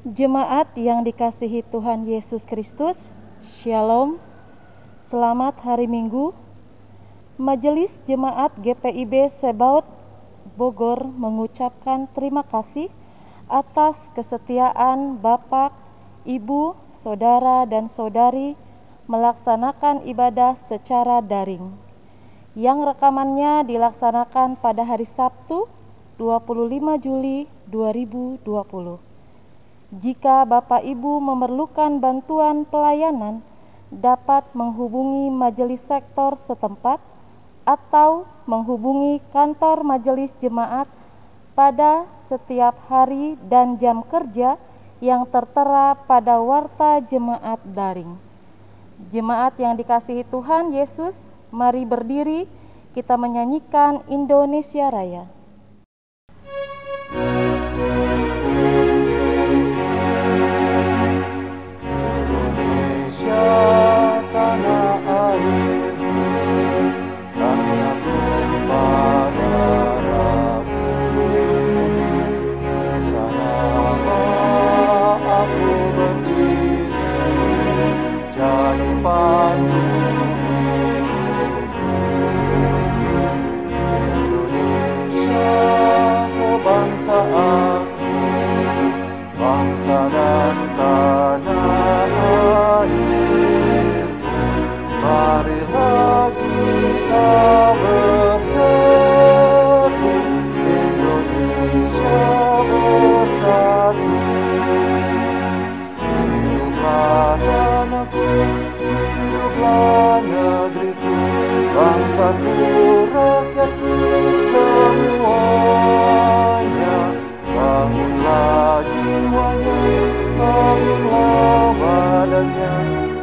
Jemaat yang dikasihi Tuhan Yesus Kristus, Shalom. Selamat hari Minggu. Majelis Jemaat GPIB Sebaot Bogor mengucapkan terima kasih atas kesetiaan Bapak, Ibu, Saudara, dan Saudari melaksanakan ibadah secara daring, yang rekamannya dilaksanakan pada hari Sabtu 25 Juli 2020. Jika Bapak Ibu memerlukan bantuan pelayanan, dapat menghubungi majelis sektor setempat atau menghubungi kantor majelis jemaat pada setiap hari dan jam kerja yang tertera pada warta jemaat daring. Jemaat yang dikasihi Tuhan Yesus, mari berdiri, kita menyanyikan Indonesia Raya. Tanah airku, tanah tumpah darahku, sanalah aku berdiri, jadi pandu hidupku. Indonesia kebangsaanku, bangsa dan tanah air. Marilah kita bersatu, Indonesia bersatu. Hiduplah tanahku, hiduplah negeriku, bangsaku, rakyatku semuanya. Bangunlah jiwanya, bangunlah badannya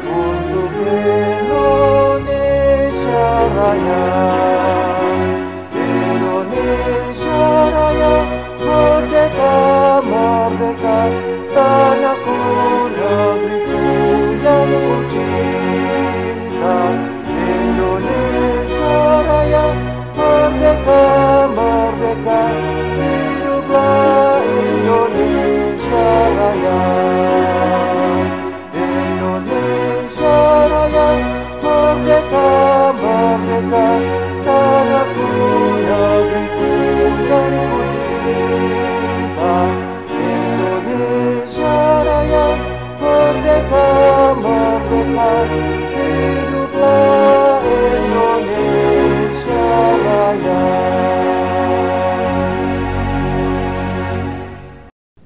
untuk Indonesia Raya. Indonesia Raya, merdeka, merdeka, tanahku, negeriku yang ku cinta. Indonesia Raya, merdeka, merdeka, hiduplah Indonesia Raya. Indonesia Raya, merdeka, merdeka, tanahku, negeriku yang ku cinta. Indonesia Raya, merdeka, merdeka, hiduplah Indonesia Raya.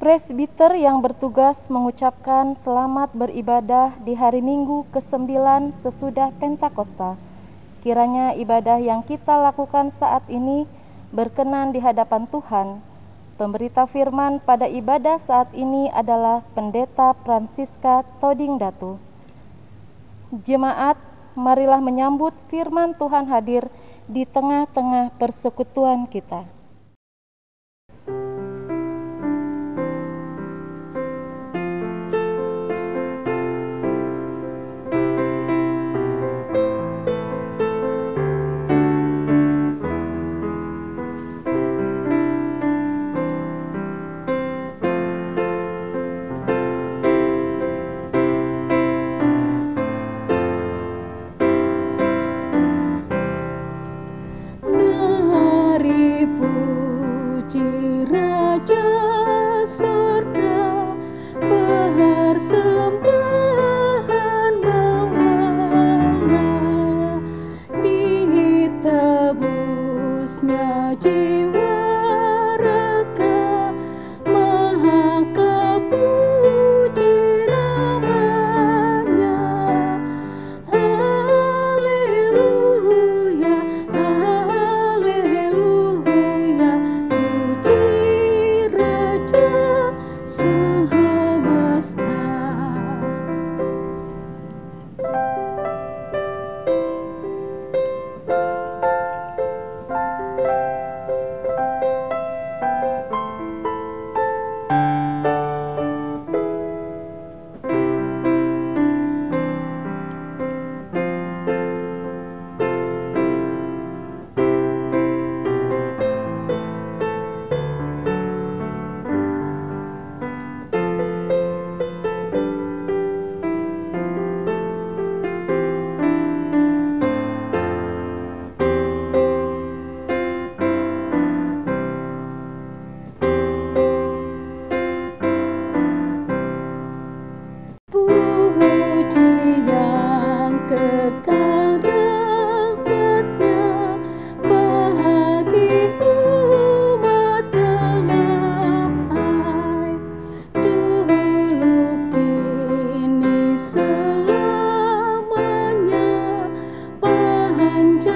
Presbiter yang bertugas mengucapkan selamat beribadah di hari Minggu ke-9 sesudah Pentakosta. Kiranya ibadah yang kita lakukan saat ini berkenan di hadapan Tuhan. Pemberita firman pada ibadah saat ini adalah Pendeta Francisca Toding Datu. Jemaat, marilah menyambut firman Tuhan hadir di tengah-tengah persekutuan kita.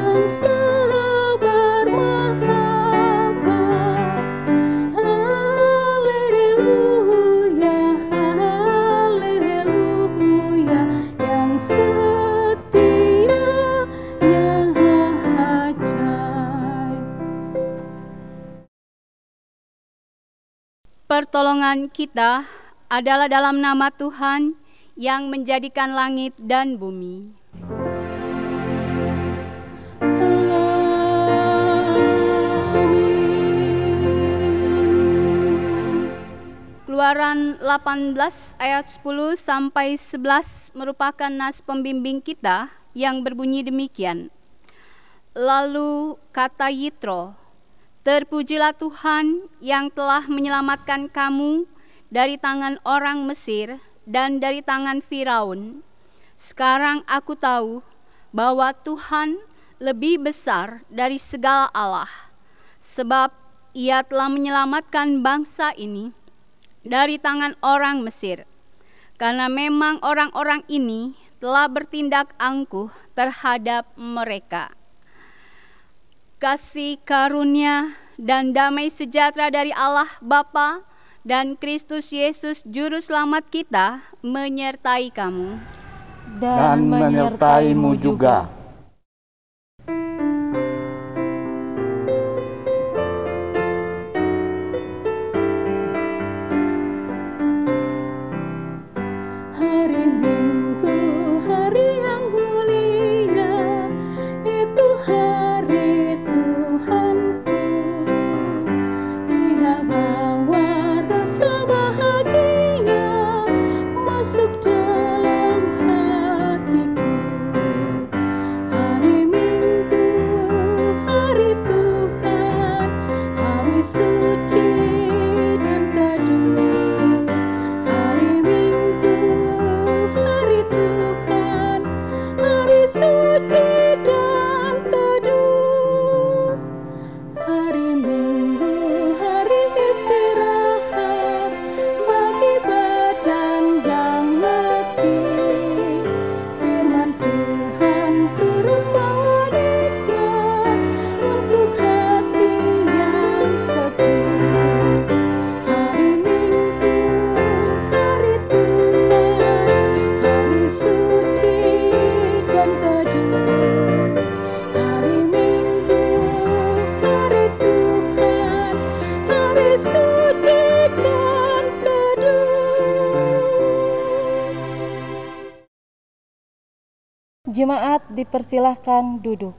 yang sabar mahabah. Haleluya, haleluya, yang setianya ajaib. Pertolongan kita adalah dalam nama Tuhan yang menjadikan langit dan bumi. Keluaran 18 ayat 10 sampai 11 merupakan nas pembimbing kita yang berbunyi demikian. Lalu kata Yitro, "Terpujilah Tuhan yang telah menyelamatkan kamu dari tangan orang Mesir dan dari tangan Firaun. Sekarang aku tahu bahwa Tuhan lebih besar dari segala Allah, sebab Ia telah menyelamatkan bangsa ini dari tangan orang Mesir, karena memang orang-orang ini telah bertindak angkuh terhadap mereka." Kasih karunia dan damai sejahtera dari Allah Bapa dan Kristus Yesus Juru Selamat kita menyertai kamu. dan menyertaimu juga. Hari Minggu, hari yang mulia, itu hari Tuhanku. Ia bawa rasa bahagia masuk dalam hatiku. Hari Minggu, hari Tuhan, hari suci dan teduh. Hari Minggu, hari Tuhan, hari suci dan teduh. Hari Minggu, hari istirahat bagi badan yang letih. Firman Tuhan turun bawa nikmat untuk hati yang sedih. Hari Minggu, hari Tuhan, hari suci dan teduh. Hari Minggu, hari Tuhan, hari suci dan teduh. Jemaat dipersilahkan duduk.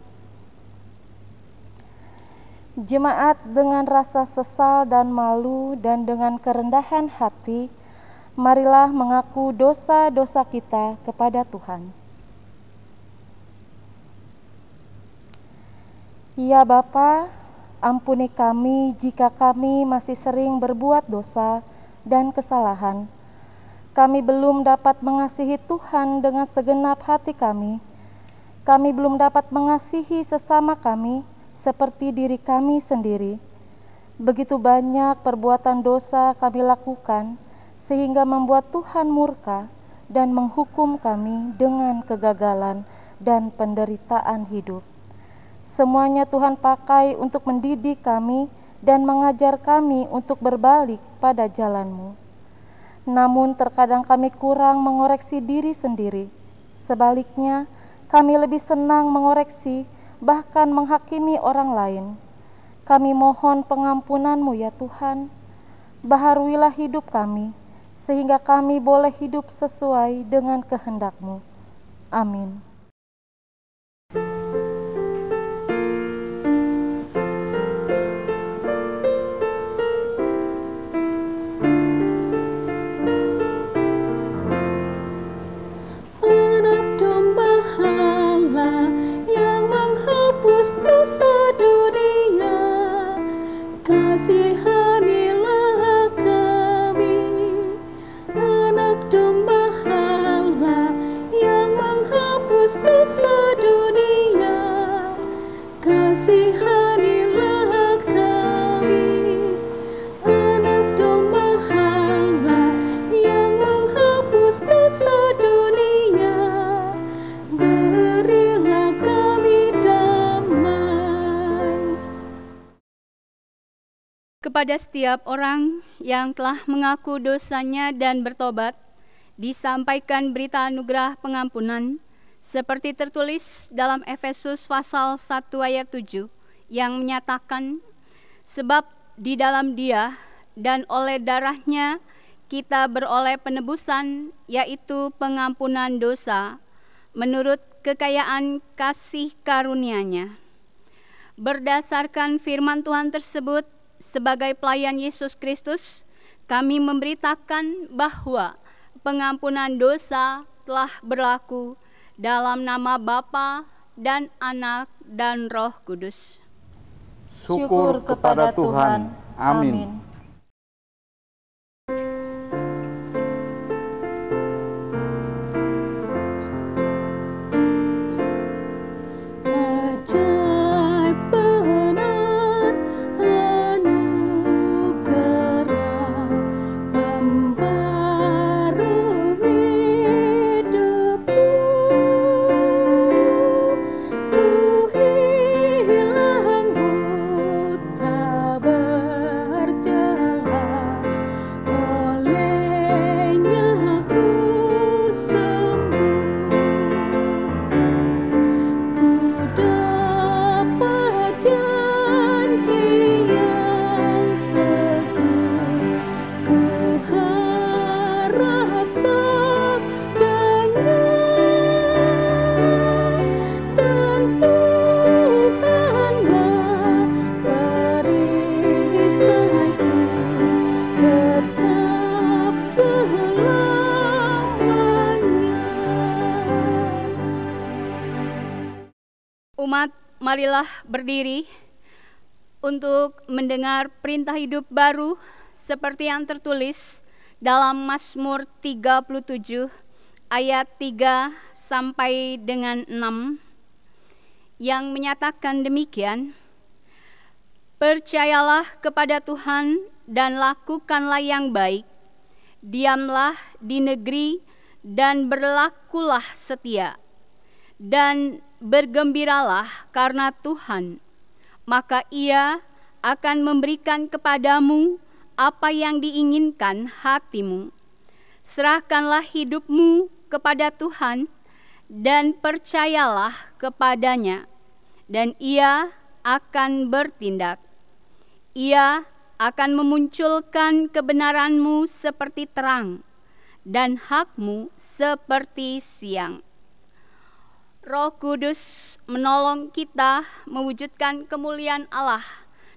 Jemaat dengan rasa sesal dan malu dan dengan kerendahan hati, marilah mengaku dosa-dosa kita kepada Tuhan. Ya Bapa, ampuni kami jika kami masih sering berbuat dosa dan kesalahan. Kami belum dapat mengasihi Tuhan dengan segenap hati kami. Kami belum dapat mengasihi sesama kami seperti diri kami sendiri. Begitu banyak perbuatan dosa kami lakukan sehingga membuat Tuhan murka dan menghukum kami dengan kegagalan dan penderitaan hidup. Semuanya Tuhan pakai untuk mendidik kami dan mengajar kami untuk berbalik pada jalan-Mu. Namun terkadang kami kurang mengoreksi diri sendiri. Sebaliknya, kami lebih senang mengoreksi, bahkan menghakimi orang lain. Kami mohon pengampunan-Mu ya Tuhan. Baharuilah hidup kami, sehingga kami boleh hidup sesuai dengan kehendak-Mu. Amin. Anak domba Allah yang menghapus dosa dunia, kasihanilah kami. Anak domba Allah yang menghapus dosa dunia, kasihanilah kami. Anak domba Allah yang menghapus dosa dunia, berilah kami damai. Kepada setiap orang yang telah mengaku dosanya dan bertobat, disampaikan berita anugerah pengampunan, seperti tertulis dalam Efesus pasal 1 ayat 7, yang menyatakan, sebab di dalam Dia dan oleh darahnya kita beroleh penebusan, yaitu pengampunan dosa, menurut kekayaan kasih karunia-Nya. Berdasarkan firman Tuhan tersebut, sebagai pelayan Yesus Kristus, kami memberitakan bahwa pengampunan dosa telah berlaku dalam nama Bapa dan Anak dan Roh Kudus. Syukur kepada Tuhan. Amin. Ajaib benar anugerah pembaru hidupku. Ku hilang buta berjalan, olehnya ku sembuh. Ku dapat janji yang teguh, ku harap sabdanya, dan Tuhanlah perisaiku tetap selamanya. Umat, marilah berdiri untuk mendengar perintah hidup baru seperti yang tertulis dalam Mazmur 37 ayat 3 sampai dengan 6 yang menyatakan demikian, percayalah kepada Tuhan dan lakukanlah yang baik, diamlah di negeri dan berlakulah setia, dan bergembiralah karena Tuhan, maka Ia akan memberikan kepadamu apa yang diinginkan hatimu. Serahkanlah hidupmu kepada Tuhan dan percayalah kepadanya, dan Ia akan bertindak. Ia akan memunculkan kebenaranmu seperti terang dan hakmu seperti siang. Roh Kudus menolong kita mewujudkan kemuliaan Allah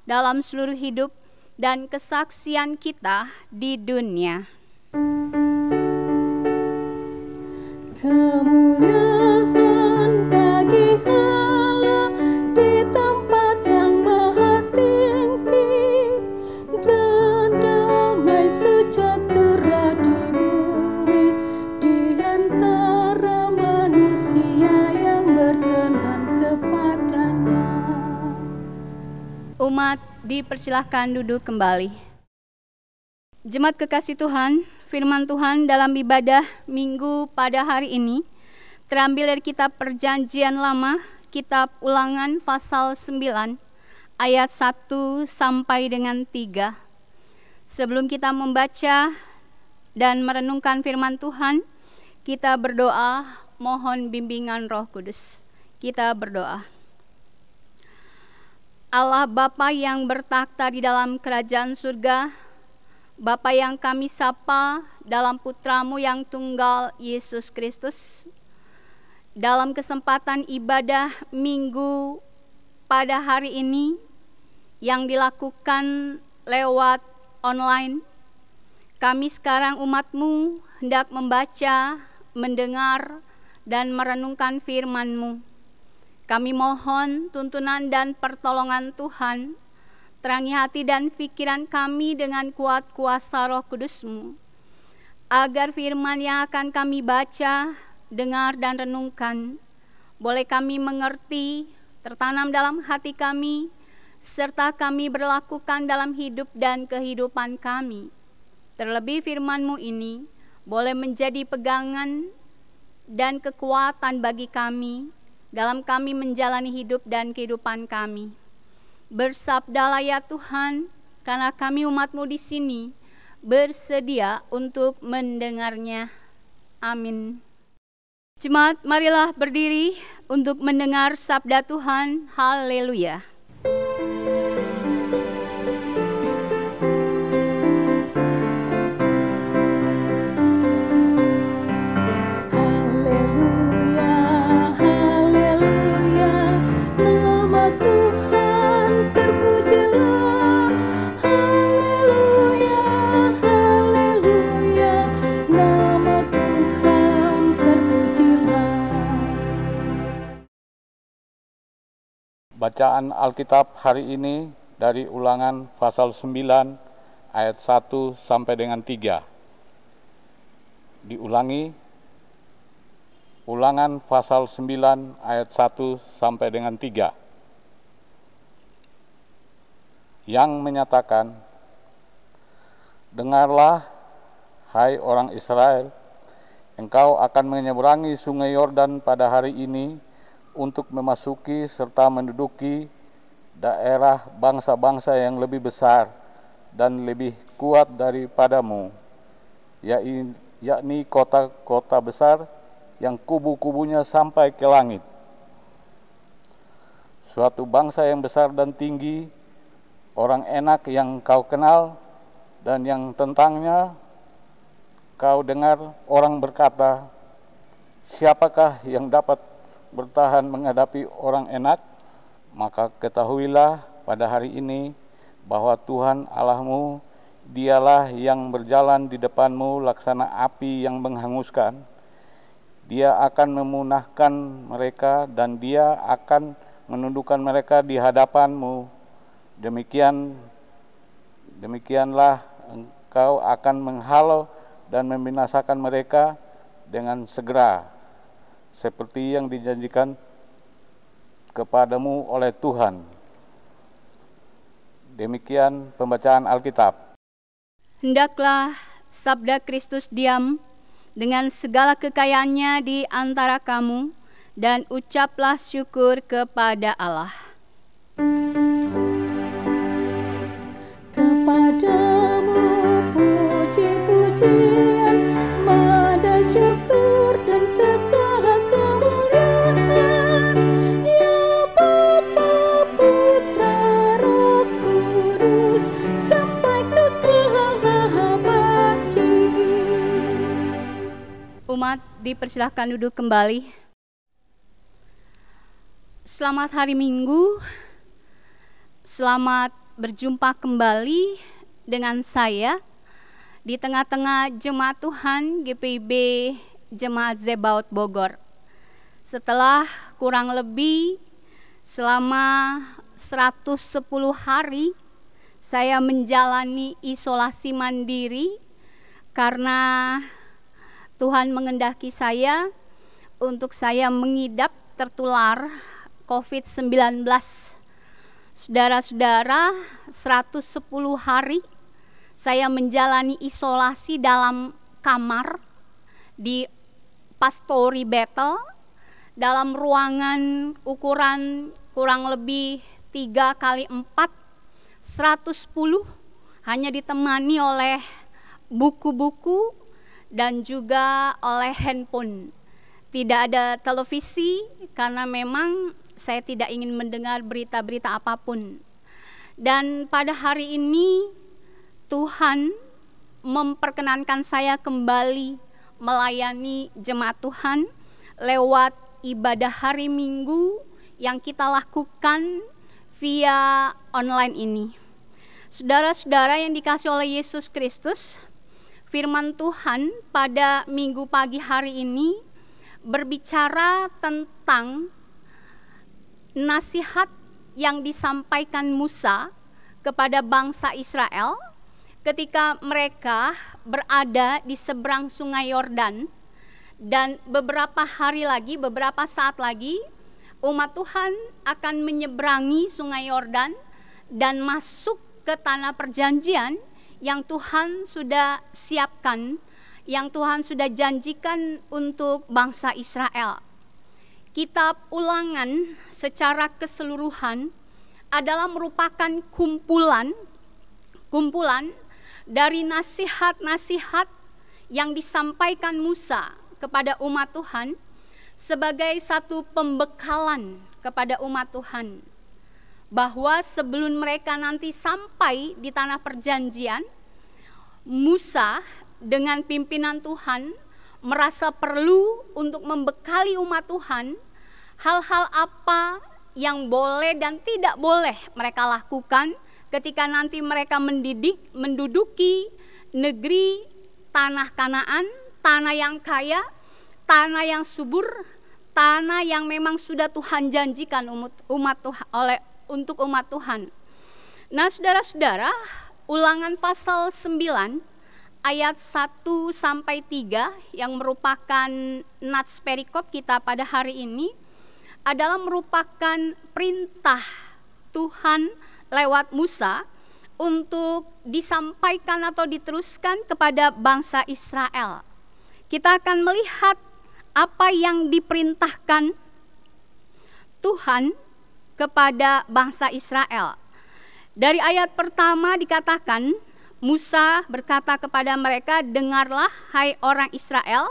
dalam seluruh hidup dan kesaksian kita di dunia. Kemuliaan bagi Allah di tempat yang maha tinggi, dan damai sejahtera di bumi di antara manusia yang berkenan kepadanya. Umat, dipersilahkan duduk kembali. Jemaat kekasih Tuhan, firman Tuhan dalam ibadah Minggu pada hari ini terambil dari kitab Perjanjian Lama, kitab Ulangan pasal 9 ayat 1 sampai dengan 3. Sebelum kita membaca dan merenungkan firman Tuhan, kita berdoa mohon bimbingan Roh Kudus. Kita berdoa. Allah Bapa yang bertakhta di dalam kerajaan surga, Bapa yang kami sapa dalam Putramu yang tunggal Yesus Kristus, dalam kesempatan ibadah Minggu pada hari ini yang dilakukan lewat online, kami sekarang umat-Mu hendak membaca, mendengar, dan merenungkan firman-Mu. Kami mohon tuntunan dan pertolongan Tuhan, terangi hati dan pikiran kami dengan kuat kuasa Roh Kudus-Mu, agar firman yang akan kami baca, dengar, dan renungkan boleh kami mengerti, tertanam dalam hati kami, serta kami berlakukan dalam hidup dan kehidupan kami. Terlebih firman-Mu ini boleh menjadi pegangan dan kekuatan bagi kami dalam kami menjalani hidup dan kehidupan kami. Bersabdalah ya Tuhan, karena kami umat-Mu di sini bersedia untuk mendengarnya. Amin. Jemaat, marilah berdiri untuk mendengar sabda Tuhan. Haleluya. Bacaan Alkitab hari ini dari Ulangan pasal 9 ayat 1 sampai dengan 3. Diulangi, Ulangan pasal 9 ayat 1 sampai dengan 3. Yang menyatakan, dengarlah, hai orang Israel, engkau akan menyeberangi sungai Yordan pada hari ini untuk memasuki serta menduduki daerah bangsa-bangsa yang lebih besar dan lebih kuat daripadamu, yakni kota-kota besar yang kubu-kubunya sampai ke langit. Suatu bangsa yang besar dan tinggi, orang enak yang kau kenal dan yang tentangnya kau dengar orang berkata, siapakah yang dapat bertahan menghadapi orang enak? Maka ketahuilah pada hari ini bahwa Tuhan Allahmu, dialah yang berjalan di depanmu laksana api yang menghanguskan. Dia akan memunahkan mereka dan dia akan menundukkan mereka di hadapanmu. Demikianlah engkau akan menghalau dan membinasakan mereka dengan segera, seperti yang dijanjikan kepadamu oleh Tuhan. Demikian pembacaan Alkitab. Hendaklah sabda Kristus diam dengan segala kekayaannya di antara kamu, dan ucaplah syukur kepada Allah. Kepadamu puji-pujian, mada syukur dan segala kemuliaan, ya Bapa, Putra, Roh Kudus, sampai kekal abadi. Umat dipersilahkan duduk kembali. Selamat hari Minggu. Selamat berjumpa kembali dengan saya di tengah-tengah Jemaat Tuhan GPIB Jemaat Zebaot Bogor. Setelah kurang lebih selama 110 hari saya menjalani isolasi mandiri karena Tuhan mengendaki saya untuk saya mengidap tertular COVID-19. Saudara-saudara, 110 hari saya menjalani isolasi dalam kamar di Pastori Bethel dalam ruangan ukuran kurang lebih 3x4, 110, hanya ditemani oleh buku-buku dan juga oleh handphone. Tidak ada televisi karena memang saya tidak ingin mendengar berita-berita apapun. Dan pada hari ini Tuhan memperkenankan saya kembali melayani jemaat Tuhan lewat ibadah hari Minggu yang kita lakukan via online ini. Saudara-saudara yang dikasihi oleh Yesus Kristus, firman Tuhan pada Minggu pagi hari ini berbicara tentang nasihat yang disampaikan Musa kepada bangsa Israel ketika mereka berada di seberang sungai Yordan, dan beberapa hari lagi, beberapa saat lagi umat Tuhan akan menyeberangi sungai Yordan dan masuk ke tanah perjanjian yang Tuhan sudah siapkan, yang Tuhan sudah janjikan untuk bangsa Israel. Kitab Ulangan secara keseluruhan adalah merupakan kumpulan kumpulan dari nasihat-nasihat yang disampaikan Musa kepada umat Tuhan sebagai satu pembekalan kepada umat Tuhan, bahwa sebelum mereka nanti sampai di tanah perjanjian, Musa dengan pimpinan Tuhan merasa perlu untuk membekali umat Tuhan hal-hal apa yang boleh dan tidak boleh mereka lakukan ketika nanti mereka menduduki negeri tanah Kanaan, tanah yang kaya, tanah yang subur, tanah yang memang sudah Tuhan janjikan untuk umat Tuhan. Nah, saudara-saudara, Ulangan pasal 9 ayat 1 sampai 3 yang merupakan nats perikop kita pada hari ini adalah merupakan perintah Tuhan lewat Musa untuk disampaikan atau diteruskan kepada bangsa Israel. Kita akan melihat apa yang diperintahkan Tuhan kepada bangsa Israel. Dari ayat pertama dikatakan, Musa berkata kepada mereka, "Dengarlah hai orang Israel,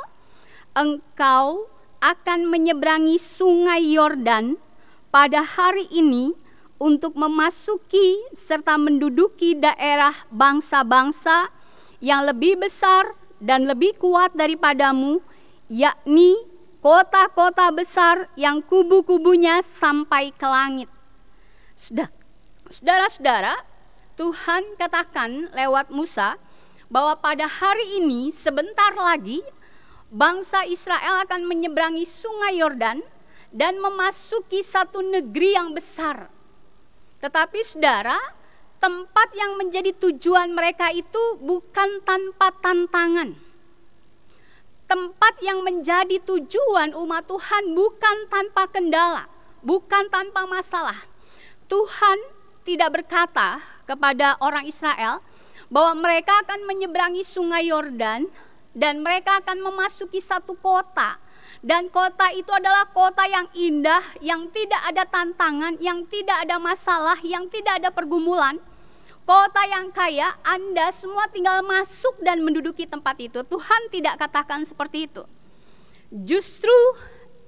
engkau akan menyeberangi sungai Yordan pada hari ini untuk memasuki serta menduduki daerah bangsa-bangsa yang lebih besar dan lebih kuat daripadamu, yakni kota-kota besar yang kubu-kubunya sampai ke langit." Saudara-saudara, Tuhan katakan lewat Musa bahwa pada hari ini sebentar lagi bangsa Israel akan menyeberangi sungai Yordan dan memasuki satu negeri yang besar. Tetapi saudara, tempat yang menjadi tujuan mereka itu bukan tanpa tantangan. Tempat yang menjadi tujuan umat Tuhan bukan tanpa kendala, bukan tanpa masalah. Tuhan tidak berkata kepada orang Israel bahwa mereka akan menyeberangi sungai Yordan dan mereka akan memasuki satu kota. Dan kota itu adalah kota yang indah, yang tidak ada tantangan, yang tidak ada masalah, yang tidak ada pergumulan. Kota yang kaya, Anda semua tinggal masuk dan menduduki tempat itu. Tuhan tidak katakan seperti itu. Justru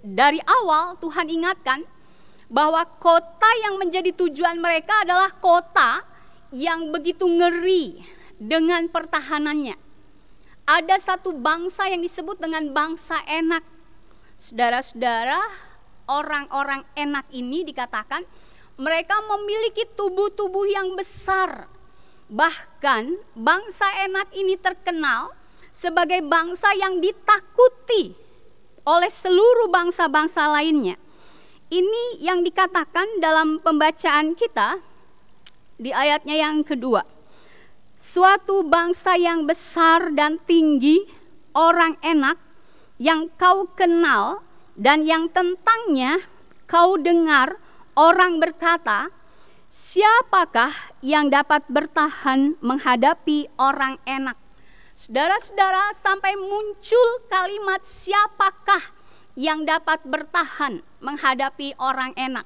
dari awal Tuhan ingatkan bahwa kota yang menjadi tujuan mereka adalah kota yang begitu ngeri dengan pertahanannya. Ada satu bangsa yang disebut dengan bangsa Enak. Saudara-saudara, orang-orang Enak ini dikatakan mereka memiliki tubuh-tubuh yang besar. Bahkan bangsa Enak ini terkenal sebagai bangsa yang ditakuti oleh seluruh bangsa-bangsa lainnya. Ini yang dikatakan dalam pembacaan kita di ayatnya yang kedua. Suatu bangsa yang besar dan tinggi, orang Enak, yang kau kenal dan yang tentangnya kau dengar orang berkata, siapakah yang dapat bertahan menghadapi orang Enak? Saudara-saudara, sampai muncul kalimat siapakah yang dapat bertahan menghadapi orang Enak.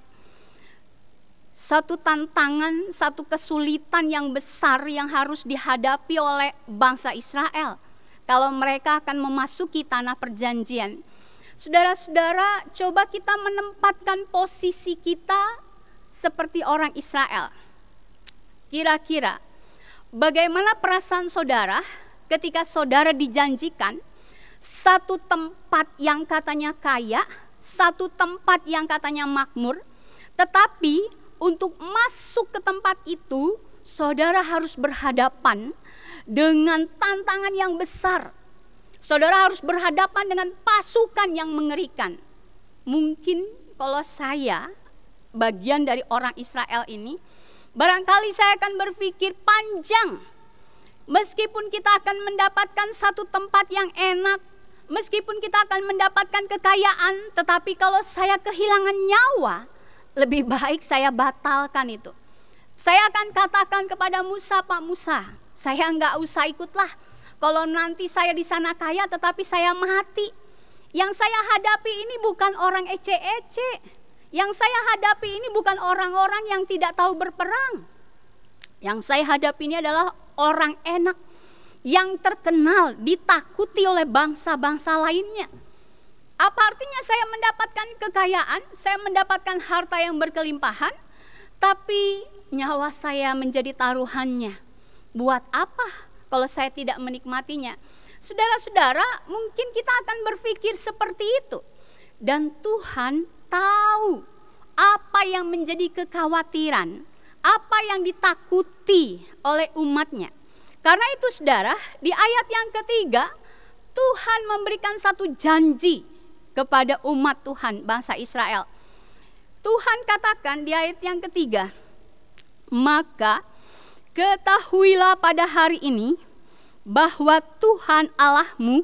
Satu tantangan, satu kesulitan yang besar yang harus dihadapi oleh bangsa Israel kalau mereka akan memasuki tanah perjanjian. Saudara-saudara, coba kita menempatkan posisi kita seperti orang Israel. Kira-kira bagaimana perasaan saudara ketika saudara dijanjikan satu tempat yang katanya kaya, satu tempat yang katanya makmur, tetapi untuk masuk ke tempat itu saudara harus berhadapan dengan tantangan yang besar. Saudara harus berhadapan dengan pasukan yang mengerikan. Mungkin kalau saya bagian dari orang Israel ini, barangkali saya akan berpikir panjang. Meskipun kita akan mendapatkan satu tempat yang enak, meskipun kita akan mendapatkan kekayaan, tetapi kalau saya kehilangan nyawa, lebih baik saya batalkan itu. Saya akan katakan kepada Musa, Pak Musa, saya enggak usah ikutlah. Kalau nanti saya di sana kaya tetapi saya mati. Yang saya hadapi ini bukan orang ece-ece. Yang saya hadapi ini bukan orang-orang yang tidak tahu berperang. Yang saya hadapi ini adalah orang enak yang terkenal, ditakuti oleh bangsa-bangsa lainnya. Apa artinya saya mendapatkan kekayaan, saya mendapatkan harta yang berkelimpahan, tapi nyawa saya menjadi taruhannya. Buat apa kalau saya tidak menikmatinya? Saudara-saudara, mungkin kita akan berpikir seperti itu. Dan Tuhan tahu apa yang menjadi kekhawatiran, apa yang ditakuti oleh umatnya. Karena itu saudara, di ayat yang ketiga, Tuhan memberikan satu janji kepada umat Tuhan, bangsa Israel. Tuhan katakan di ayat yang ketiga, maka ketahuilah pada hari ini bahwa Tuhan Allahmu,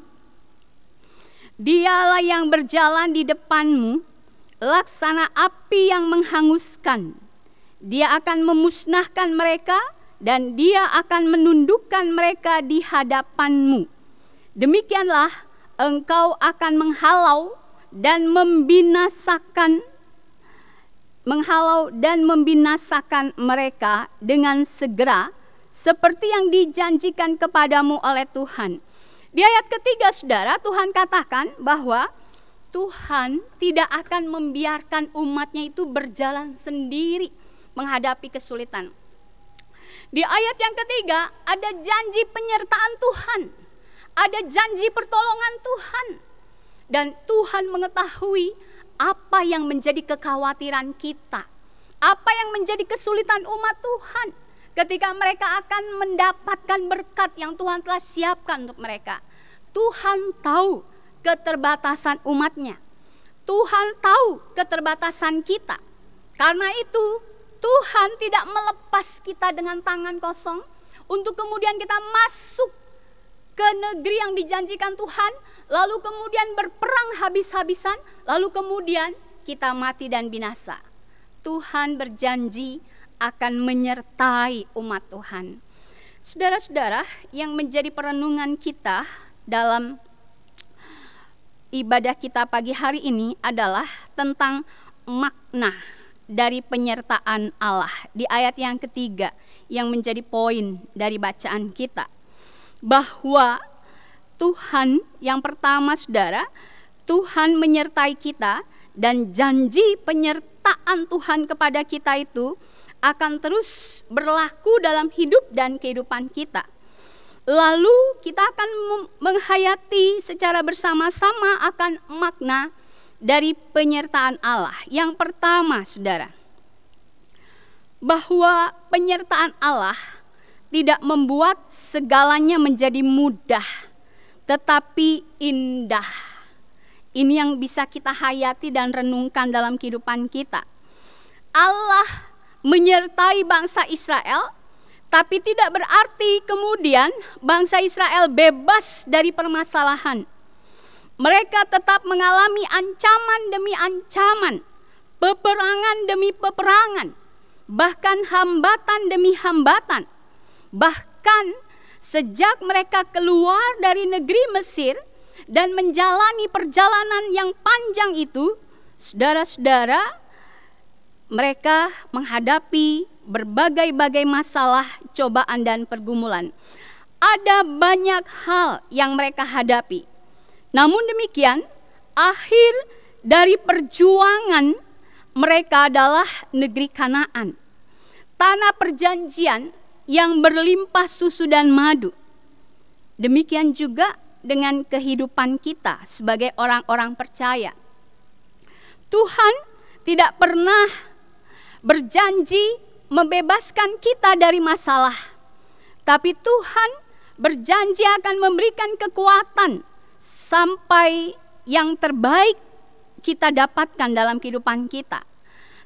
Dialah yang berjalan di depanmu, laksana api yang menghanguskan. Dia akan memusnahkan mereka dan Dia akan menundukkan mereka di hadapanmu. Demikianlah engkau akan menghalau dan membinasakan mereka dengan segera, seperti yang dijanjikan kepadamu oleh Tuhan. Di ayat ketiga saudara, Tuhan katakan bahwa Tuhan tidak akan membiarkan umatnya itu berjalan sendiri menghadapi kesulitan. Di ayat yang ketiga ada janji penyertaan Tuhan, ada janji pertolongan Tuhan. Dan Tuhan mengetahui apa yang menjadi kekhawatiran kita, apa yang menjadi kesulitan umat Tuhan ketika mereka akan mendapatkan berkat yang Tuhan telah siapkan untuk mereka. Tuhan tahu keterbatasan umatnya. Tuhan tahu keterbatasan kita. Karena itu Tuhan tidak melepas kita dengan tangan kosong untuk kemudian kita masuk ke negeri yang dijanjikan Tuhan, lalu kemudian berperang habis-habisan, lalu kemudian kita mati dan binasa. Tuhan berjanji akan menyertai umat Tuhan. Saudara-saudara, yang menjadi perenungan kita dalam ibadah kita pagi hari ini adalah tentang makna dari penyertaan Allah. Di ayat yang ketiga yang menjadi poin dari bacaan kita, bahwa Tuhan yang pertama saudara, Tuhan menyertai kita, dan janji penyertaan Tuhan kepada kita itu akan terus berlaku dalam hidup dan kehidupan kita. Lalu kita akan menghayati secara bersama-sama akan makna dari penyertaan Allah. Yang pertama saudara, bahwa penyertaan Allah tidak membuat segalanya menjadi mudah, tetapi indah. Ini yang bisa kita hayati dan renungkan dalam kehidupan kita. Allah menyertai bangsa Israel, tapi tidak berarti kemudian bangsa Israel bebas dari permasalahan. Mereka tetap mengalami ancaman demi ancaman, peperangan demi peperangan, bahkan hambatan demi hambatan. Bahkan sejak mereka keluar dari negeri Mesir dan menjalani perjalanan yang panjang itu, saudara-saudara, mereka menghadapi berbagai-bagai masalah, cobaan dan pergumulan. Ada banyak hal yang mereka hadapi. Namun demikian, akhir dari perjuangan mereka adalah negeri Kanaan, tanah perjanjian yang berlimpah susu dan madu. Demikian juga dengan kehidupan kita sebagai orang-orang percaya. Tuhan tidak pernah berjanji membebaskan kita dari masalah, tapi Tuhan berjanji akan memberikan kekuatan sampai yang terbaik kita dapatkan dalam kehidupan kita.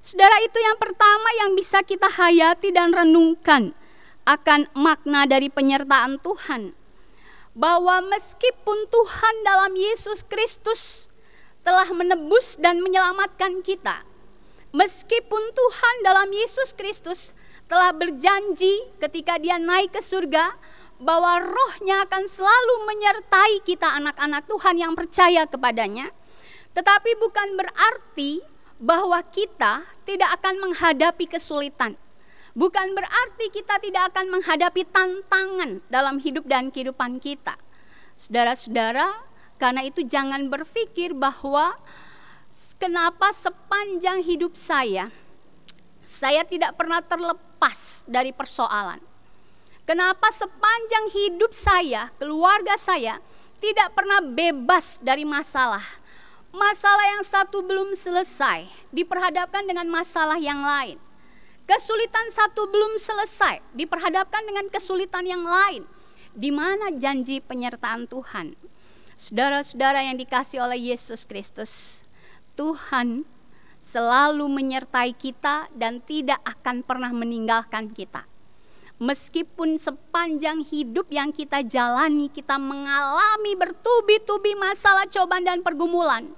Saudara, itu yang pertama yang bisa kita hayati dan renungkan akan makna dari penyertaan Tuhan. Bahwa meskipun Tuhan dalam Yesus Kristus telah menebus dan menyelamatkan kita, meskipun Tuhan dalam Yesus Kristus telah berjanji ketika Dia naik ke surga bahwa Roh-Nya akan selalu menyertai kita anak-anak Tuhan yang percaya kepadanya, tetapi bukan berarti bahwa kita tidak akan menghadapi kesulitan, Bukan berarti kita tidak akan menghadapi tantangan dalam hidup dan kehidupan kita. Saudara-saudara, karena itu jangan berpikir bahwa kenapa sepanjang hidup saya tidak pernah terlepas dari persoalan. Kenapa sepanjang hidup saya, keluarga saya tidak pernah bebas dari masalah. Masalah yang satu belum selesai, diperhadapkan dengan masalah yang lain. Kesulitan satu belum selesai, diperhadapkan dengan kesulitan yang lain. Di mana janji penyertaan Tuhan? Saudara-saudara yang dikasihi oleh Yesus Kristus, Tuhan selalu menyertai kita dan tidak akan pernah meninggalkan kita. Meskipun sepanjang hidup yang kita jalani, kita mengalami bertubi-tubi masalah, cobaan dan pergumulan.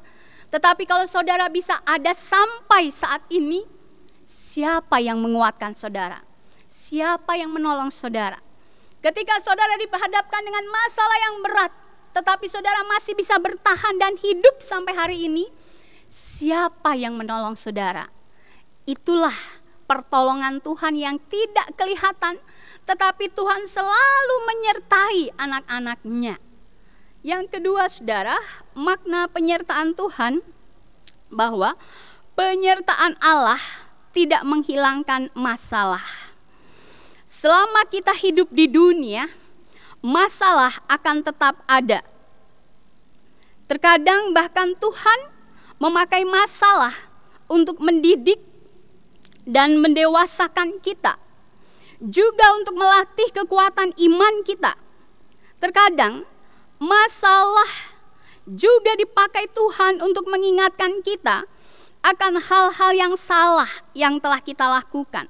Tetapi kalau saudara bisa ada sampai saat ini, siapa yang menguatkan saudara? Siapa yang menolong saudara? Ketika saudara diperhadapkan dengan masalah yang berat, tetapi saudara masih bisa bertahan dan hidup sampai hari ini, siapa yang menolong saudara? Itulah pertolongan Tuhan yang tidak kelihatan, tetapi Tuhan selalu menyertai anak-anaknya. Yang kedua, saudara, makna penyertaan Tuhan, bahwa penyertaan Allah tidak menghilangkan masalah. Selama kita hidup di dunia, masalah akan tetap ada. Terkadang bahkan Tuhan memakai masalah untuk mendidik dan mendewasakan kita, juga untuk melatih kekuatan iman kita. Terkadang masalah juga dipakai Tuhan untuk mengingatkan kita akan hal-hal yang salah yang telah kita lakukan.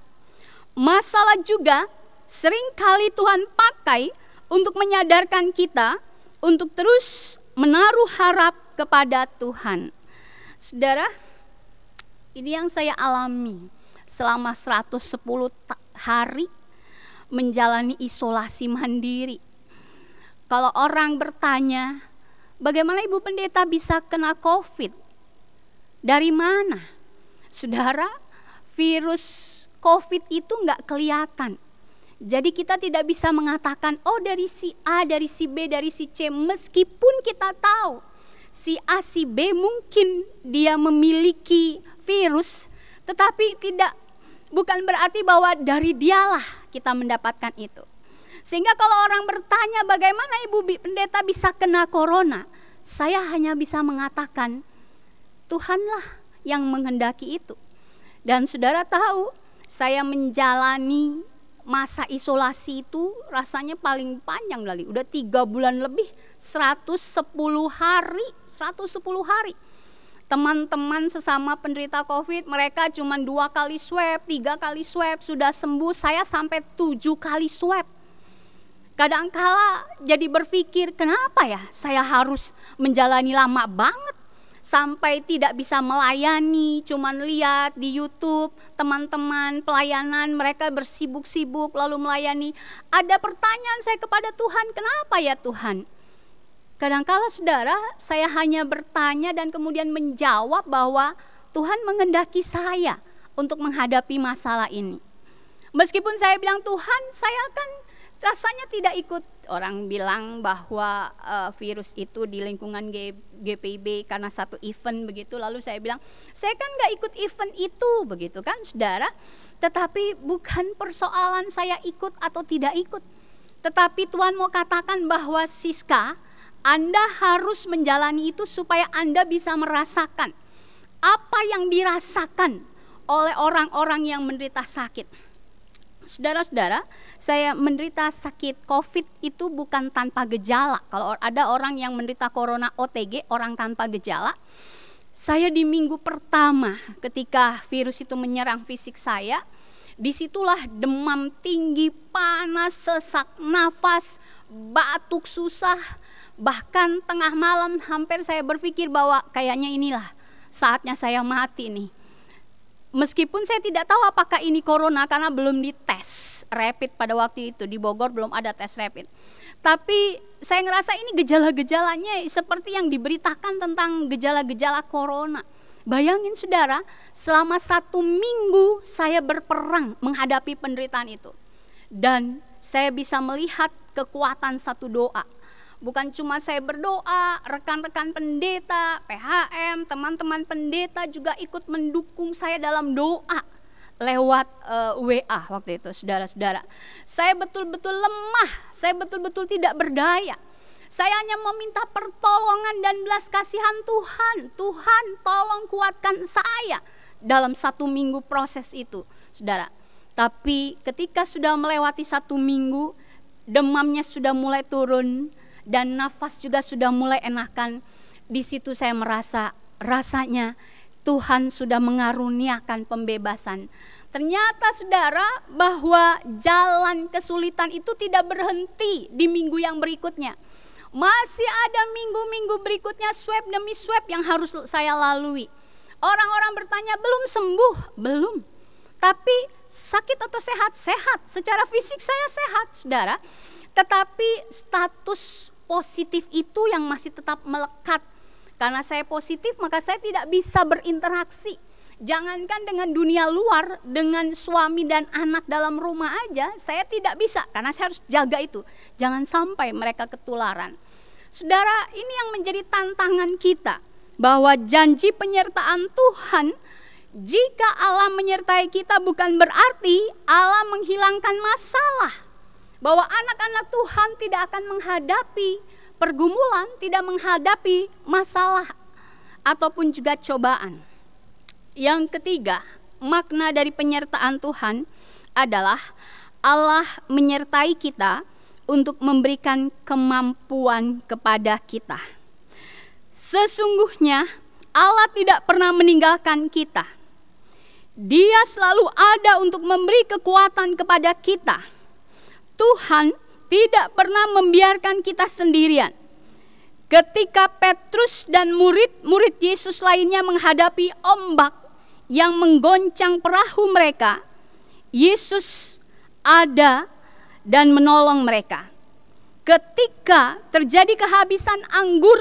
Masalah juga seringkali Tuhan pakai untuk menyadarkan kita untuk terus menaruh harap kepada Tuhan. Saudara, ini yang saya alami selama 110 hari menjalani isolasi mandiri. Kalau orang bertanya, bagaimana Ibu Pendeta bisa kena COVID? Dari mana? Saudara, virus COVID itu enggak kelihatan. Jadi kita tidak bisa mengatakan, oh dari si A, dari si B, dari si C. Meskipun kita tahu si A, si B mungkin dia memiliki virus, tetapi bukan berarti bahwa dari dialah kita mendapatkan itu. Sehingga kalau orang bertanya bagaimana Ibu Pendeta bisa kena corona, saya hanya bisa mengatakan Tuhanlah yang menghendaki itu. Dan saudara tahu, saya menjalani masa isolasi itu rasanya paling panjang kali. Udah 3 bulan lebih, 110 hari. Teman-teman sesama penderita COVID, mereka cuma 2 kali swab, 3 kali swab, sudah sembuh. Saya sampai 7 kali swab. Kadangkala jadi berpikir, kenapa ya saya harus menjalani lama banget sampai tidak bisa melayani, cuman lihat di YouTube teman-teman pelayanan mereka bersibuk-sibuk lalu melayani. Ada pertanyaan saya kepada Tuhan, kenapa ya Tuhan? Kadangkala saudara, saya hanya bertanya dan kemudian menjawab bahwa Tuhan menghendaki saya untuk menghadapi masalah ini. Meskipun saya bilang Tuhan, saya kan rasanya tidak ikut. Orang bilang bahwa virus itu di lingkungan GPIB karena satu event begitu. Lalu saya bilang, saya kan gak ikut event itu begitu kan saudara. Tetapi bukan persoalan saya ikut atau tidak ikut. Tetapi Tuhan mau katakan bahwa Siska, Anda harus menjalani itu supaya Anda bisa merasakan apa yang dirasakan oleh orang-orang yang menderita sakit. Saudara-saudara, saya menderita sakit COVID itu bukan tanpa gejala. Kalau ada orang yang menderita corona OTG, orang tanpa gejala. Saya di minggu pertama ketika virus itu menyerang fisik saya, disitulah demam tinggi, panas, sesak nafas, batuk susah. Bahkan tengah malam hampir saya berpikir bahwa kayaknya inilah saatnya saya mati nih. Meskipun saya tidak tahu apakah ini corona karena belum dites rapid pada waktu itu. Di Bogor belum ada tes rapid. Tapi saya ngerasa ini gejala-gejalanya seperti yang diberitakan tentang gejala-gejala corona. Bayangin saudara, selama 1 minggu saya berperang menghadapi penderitaan itu. Dan saya bisa melihat kekuatan satu doa. Bukan cuma saya berdoa, rekan-rekan pendeta, PHM, teman-teman pendeta juga ikut mendukung saya dalam doa lewat WA waktu itu, saudara-saudara. Saya betul-betul lemah, saya betul-betul tidak berdaya. Saya hanya meminta pertolongan dan belas kasihan Tuhan. Tuhan, tolong kuatkan saya dalam 1 minggu proses itu, saudara. Tapi ketika sudah melewati 1 minggu, demamnya sudah mulai turun dan nafas juga sudah mulai enakan. Di situ saya merasa rasanya Tuhan sudah mengaruniakan pembebasan. Ternyata saudara, bahwa jalan kesulitan itu tidak berhenti di minggu yang berikutnya. Masih ada minggu-minggu berikutnya, swab demi swab yang harus saya lalui. Orang-orang bertanya, belum sembuh? Belum. Tapi sakit atau sehat? Sehat. Secara fisik saya sehat, saudara. Tetapi status positif itu yang masih tetap melekat. Karena saya positif, maka saya tidak bisa berinteraksi. Jangankan dengan dunia luar, dengan suami dan anak dalam rumah aja, saya tidak bisa. Karena saya harus jaga itu. Jangan sampai mereka ketularan. Saudara, ini yang menjadi tantangan kita. Bahwa janji penyertaan Tuhan, jika Allah menyertai kita bukan berarti Allah menghilangkan masalah. Bahwa anak-anak Tuhan tidak akan menghadapi pergumulan, tidak menghadapi masalah ataupun juga cobaan. Yang ketiga, makna dari penyertaan Tuhan adalah Allah menyertai kita untuk memberikan kemampuan kepada kita. Sesungguhnya Allah tidak pernah meninggalkan kita. Dia selalu ada untuk memberi kekuatan kepada kita. Tuhan tidak pernah membiarkan kita sendirian. Ketika Petrus dan murid-murid Yesus lainnya menghadapi ombak yang menggoncang perahu mereka, Yesus ada dan menolong mereka. Ketika terjadi kehabisan anggur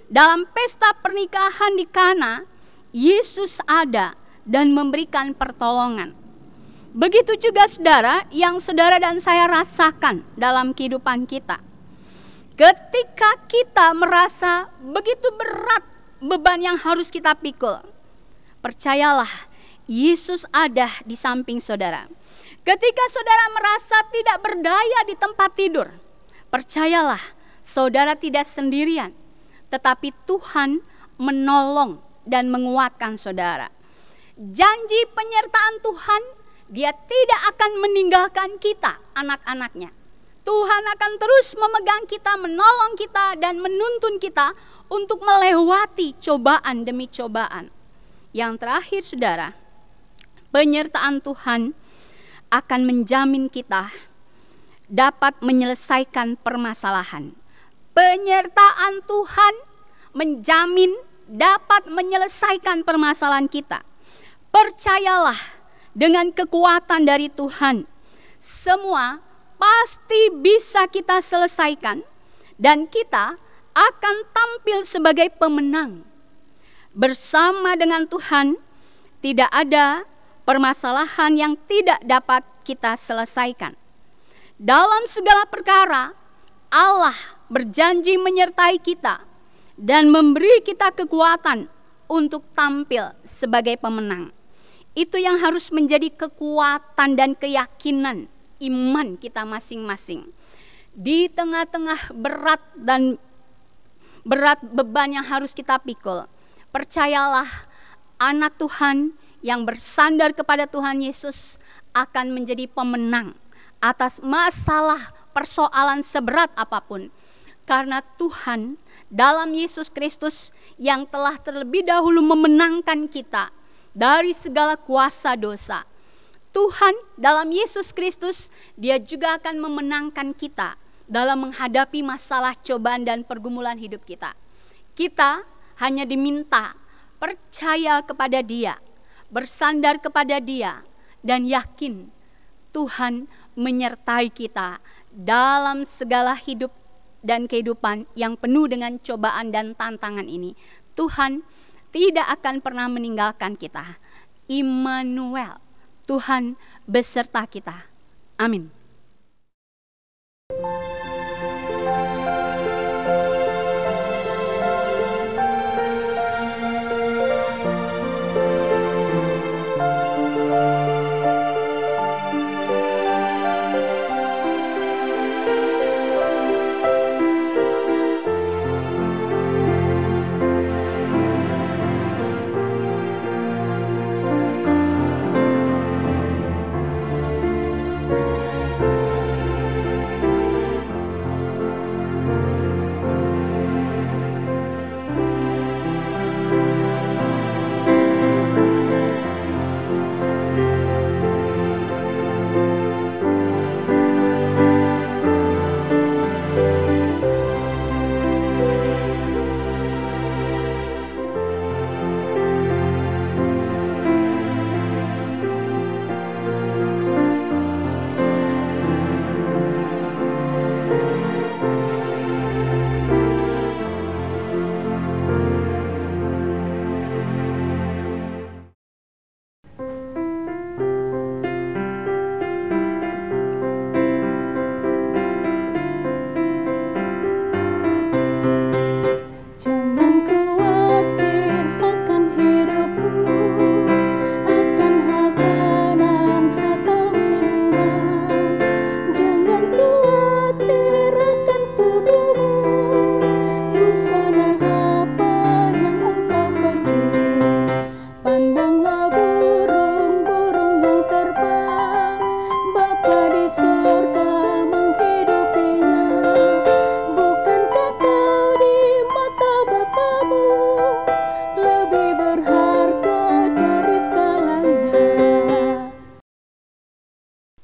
dalam pesta pernikahan di Kana, Yesus ada dan memberikan pertolongan. Begitu juga saudara, yang saudara dan saya rasakan dalam kehidupan kita. Ketika kita merasa begitu berat beban yang harus kita pikul, percayalah, Yesus ada di samping saudara. Ketika saudara merasa tidak berdaya di tempat tidur, percayalah, saudara tidak sendirian. Tetapi Tuhan menolong dan menguatkan saudara. Janji penyertaan Tuhan, Dia tidak akan meninggalkan kita, anak-anaknya. Tuhan akan terus memegang kita, menolong kita, dan menuntun kita untuk melewati cobaan demi cobaan. Yang terakhir saudara, penyertaan Tuhan akan menjamin kita dapat menyelesaikan permasalahan. Penyertaan Tuhan menjamin dapat menyelesaikan permasalahan kita. Percayalah, dengan kekuatan dari Tuhan, semua pasti bisa kita selesaikan dan kita akan tampil sebagai pemenang. Bersama dengan Tuhan, tidak ada permasalahan yang tidak dapat kita selesaikan. Dalam segala perkara, Allah berjanji menyertai kita dan memberi kita kekuatan untuk tampil sebagai pemenang. Itu yang harus menjadi kekuatan dan keyakinan iman kita masing-masing. Di tengah-tengah berat beban yang harus kita pikul, percayalah, anak Tuhan yang bersandar kepada Tuhan Yesus akan menjadi pemenang atas masalah persoalan seberat apapun. Karena Tuhan dalam Yesus Kristus yang telah terlebih dahulu memenangkan kita dari segala kuasa dosa. Tuhan dalam Yesus Kristus, Dia juga akan memenangkan kita dalam menghadapi masalah, cobaan, dan pergumulan hidup kita. Kita hanya diminta percaya kepada Dia, bersandar kepada Dia, dan yakin Tuhan menyertai kita dalam segala hidup dan kehidupan yang penuh dengan cobaan dan tantangan ini. Tuhan tidak akan pernah meninggalkan kita. Immanuel, Tuhan beserta kita. Amin.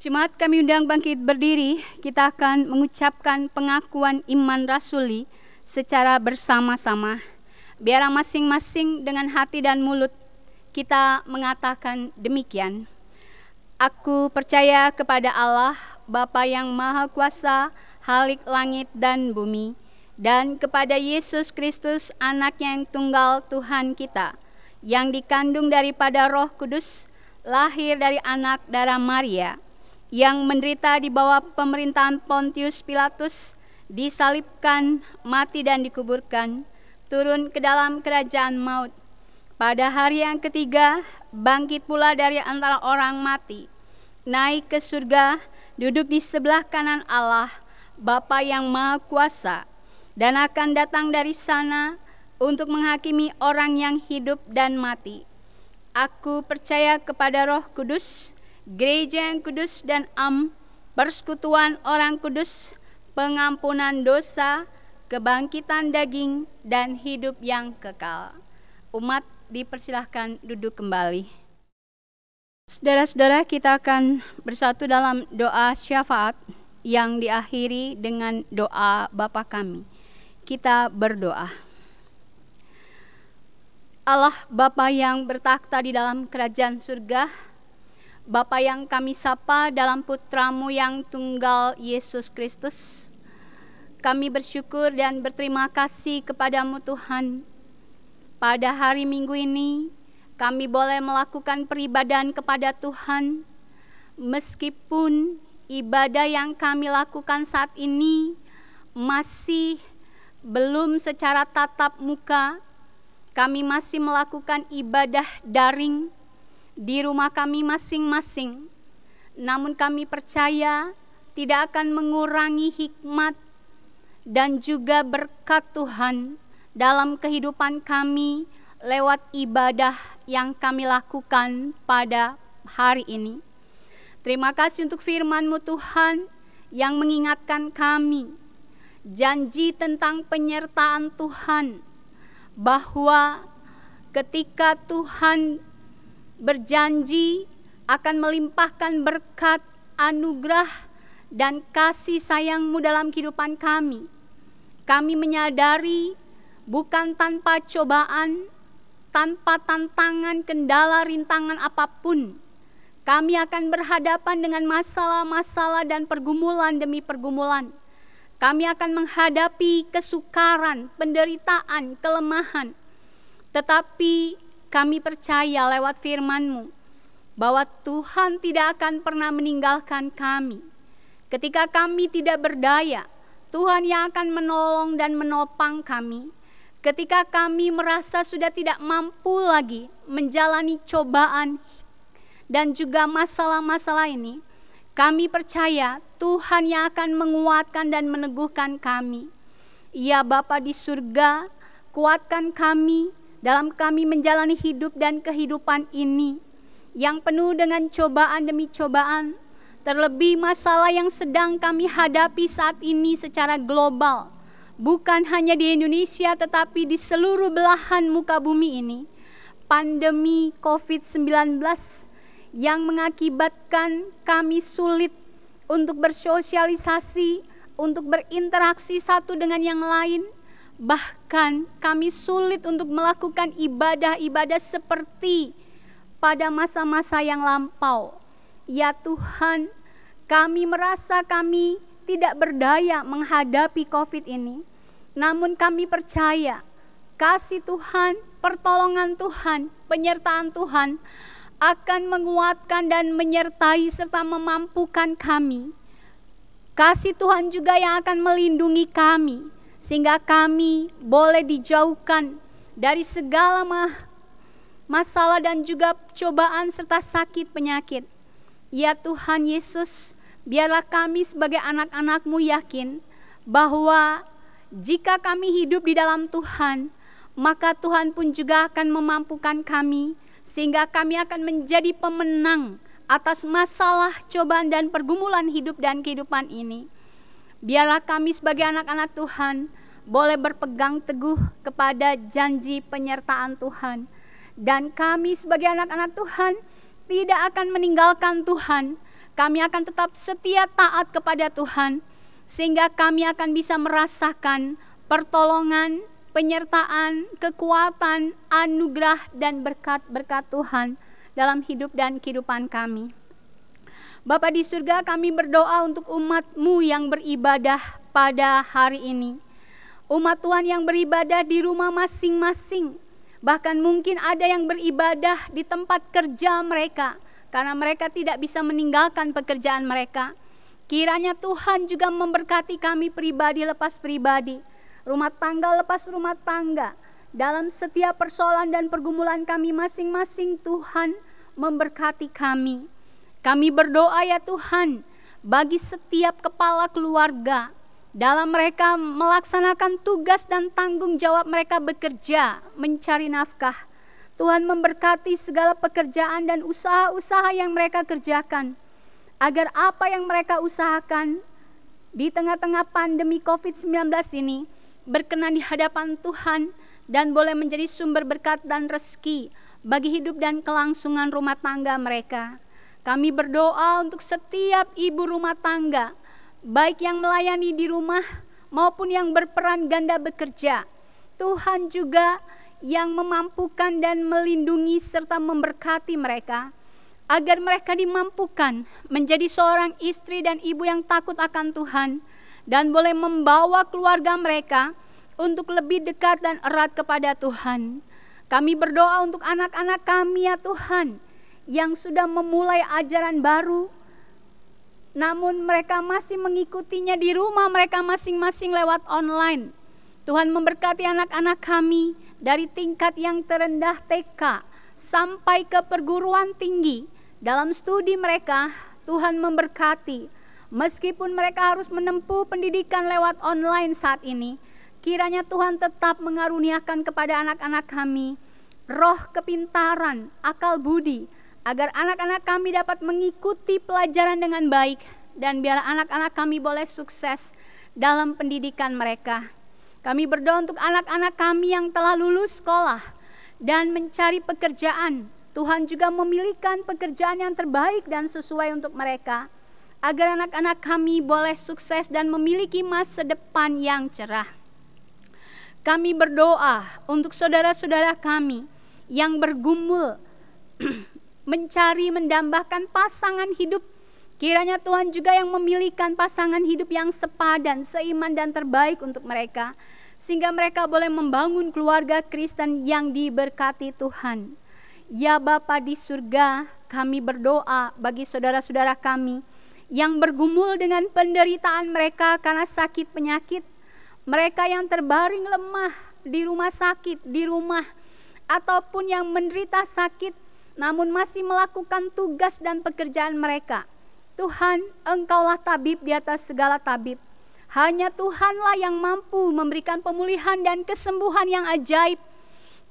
Jemaat kami undang bangkit berdiri, kita akan mengucapkan pengakuan iman rasuli secara bersama-sama. Biarlah masing-masing dengan hati dan mulut kita mengatakan demikian. Aku percaya kepada Allah, Bapa yang Maha Kuasa, Khalik langit dan bumi, dan kepada Yesus Kristus, Anak-Nya yang tunggal Tuhan kita, yang dikandung daripada Roh Kudus, lahir dari anak darah Maria, yang menderita di bawah pemerintahan Pontius Pilatus, disalibkan, mati dan dikuburkan, turun ke dalam kerajaan maut. Pada hari yang ketiga, bangkit pula dari antara orang mati, naik ke surga, duduk di sebelah kanan Allah, Bapa yang Maha Kuasa, dan akan datang dari sana untuk menghakimi orang yang hidup dan mati. Aku percaya kepada Roh Kudus, Gereja yang kudus dan persekutuan orang kudus, pengampunan dosa, kebangkitan daging, dan hidup yang kekal. Umat dipersilahkan duduk kembali. Saudara-saudara, kita akan bersatu dalam doa syafaat yang diakhiri dengan doa Bapa kami. Kita berdoa. Allah Bapa yang bertakhta di dalam kerajaan surga, Bapa yang kami sapa dalam Putra-Mu yang tunggal Yesus Kristus, kami bersyukur dan berterima kasih kepada-Mu Tuhan. Pada hari Minggu ini kami boleh melakukan peribadahan kepada Tuhan, meskipun ibadah yang kami lakukan saat ini masih belum secara tatap muka. Kami masih melakukan ibadah daring di rumah kami masing-masing. Namun kami percaya tidak akan mengurangi hikmat dan juga berkat Tuhan dalam kehidupan kami lewat ibadah yang kami lakukan pada hari ini. Terima kasih untuk firman-Mu Tuhan yang mengingatkan kami janji tentang penyertaan Tuhan, bahwa ketika Tuhan berjanji akan melimpahkan berkat, anugerah, dan kasih sayang-Mu dalam kehidupan kami. Kami menyadari bukan tanpa cobaan, tanpa tantangan, kendala, rintangan apapun, kami akan berhadapan dengan masalah-masalah dan pergumulan demi pergumulan. Kami akan menghadapi kesukaran, penderitaan, kelemahan. Tetapi kami percaya lewat firman-Mu bahwa Tuhan tidak akan pernah meninggalkan kami. Ketika kami tidak berdaya, Tuhan yang akan menolong dan menopang kami. Ketika kami merasa sudah tidak mampu lagi menjalani cobaan dan juga masalah-masalah ini, kami percaya Tuhan yang akan menguatkan dan meneguhkan kami. Ya Bapa di surga, kuatkan kami dalam kami menjalani hidup dan kehidupan ini yang penuh dengan cobaan demi cobaan, terlebih masalah yang sedang kami hadapi saat ini secara global, bukan hanya di Indonesia tetapi di seluruh belahan muka bumi ini. Pandemi COVID-19 yang mengakibatkan kami sulit untuk bersosialisasi, untuk berinteraksi satu dengan yang lain. Bahkan kami sulit untuk melakukan ibadah-ibadah seperti pada masa-masa yang lampau. Ya Tuhan, kami merasa kami tidak berdaya menghadapi COVID ini. Namun kami percaya kasih Tuhan, pertolongan Tuhan, penyertaan Tuhan akan menguatkan dan menyertai serta memampukan kami. Kasih Tuhan juga yang akan melindungi kami, sehingga kami boleh dijauhkan dari segala masalah dan juga cobaan serta sakit penyakit. Ya Tuhan Yesus, biarlah kami sebagai anak-anak-Mu yakin bahwa jika kami hidup di dalam Tuhan, maka Tuhan pun juga akan memampukan kami, sehingga kami akan menjadi pemenang atas masalah, cobaan dan pergumulan hidup dan kehidupan ini. Biarlah kami sebagai anak-anak Tuhan boleh berpegang teguh kepada janji penyertaan Tuhan. Dan kami sebagai anak-anak Tuhan tidak akan meninggalkan Tuhan. Kami akan tetap setia taat kepada Tuhan, sehingga kami akan bisa merasakan pertolongan, penyertaan, kekuatan, anugerah, dan berkat-berkat Tuhan dalam hidup dan kehidupan kami. Bapa di surga, kami berdoa untuk umat-Mu yang beribadah pada hari ini. Umat Tuhan yang beribadah di rumah masing-masing. Bahkan mungkin ada yang beribadah di tempat kerja mereka, karena mereka tidak bisa meninggalkan pekerjaan mereka. Kiranya Tuhan juga memberkati kami pribadi lepas pribadi, rumah tangga lepas rumah tangga. Dalam setiap persoalan dan pergumulan kami masing-masing, Tuhan memberkati kami. Kami berdoa ya Tuhan, bagi setiap kepala keluarga, dalam mereka melaksanakan tugas dan tanggung jawab mereka bekerja, mencari nafkah. Tuhan memberkati segala pekerjaan dan usaha-usaha yang mereka kerjakan, agar apa yang mereka usahakan di tengah-tengah pandemi COVID-19 ini berkenan di hadapan Tuhan dan boleh menjadi sumber berkat dan rezeki bagi hidup dan kelangsungan rumah tangga mereka. Kami berdoa untuk setiap ibu rumah tangga, baik yang melayani di rumah maupun yang berperan ganda bekerja. Tuhan juga yang memampukan dan melindungi serta memberkati mereka, agar mereka dimampukan menjadi seorang istri dan ibu yang takut akan Tuhan, dan boleh membawa keluarga mereka untuk lebih dekat dan erat kepada Tuhan. Kami berdoa untuk anak-anak kami ya Tuhan, yang sudah memulai ajaran baru, namun mereka masih mengikutinya di rumah mereka masing-masing lewat online. Tuhan memberkati anak-anak kami dari tingkat yang terendah TK sampai ke perguruan tinggi. Dalam studi mereka, Tuhan memberkati. Meskipun mereka harus menempuh pendidikan lewat online saat ini, kiranya Tuhan tetap mengaruniakan kepada anak-anak kami roh kepintaran, akal budi, agar anak-anak kami dapat mengikuti pelajaran dengan baik, dan biar anak-anak kami boleh sukses dalam pendidikan mereka. Kami berdoa untuk anak-anak kami yang telah lulus sekolah dan mencari pekerjaan. Tuhan juga memilihkan pekerjaan yang terbaik dan sesuai untuk mereka, agar anak-anak kami boleh sukses dan memiliki masa depan yang cerah. Kami berdoa untuk saudara-saudara kami yang bergumul mencari mendambakan pasangan hidup. Kiranya Tuhan juga yang memilihkan pasangan hidup yang sepadan, seiman dan terbaik untuk mereka, sehingga mereka boleh membangun keluarga Kristen yang diberkati Tuhan. Ya Bapa di surga, kami berdoa bagi saudara-saudara kami yang bergumul dengan penderitaan mereka karena sakit penyakit, mereka yang terbaring lemah di rumah sakit, di rumah, ataupun yang menderita sakit namun masih melakukan tugas dan pekerjaan mereka. Tuhan, Engkaulah tabib di atas segala tabib. Hanya Tuhanlah yang mampu memberikan pemulihan dan kesembuhan yang ajaib.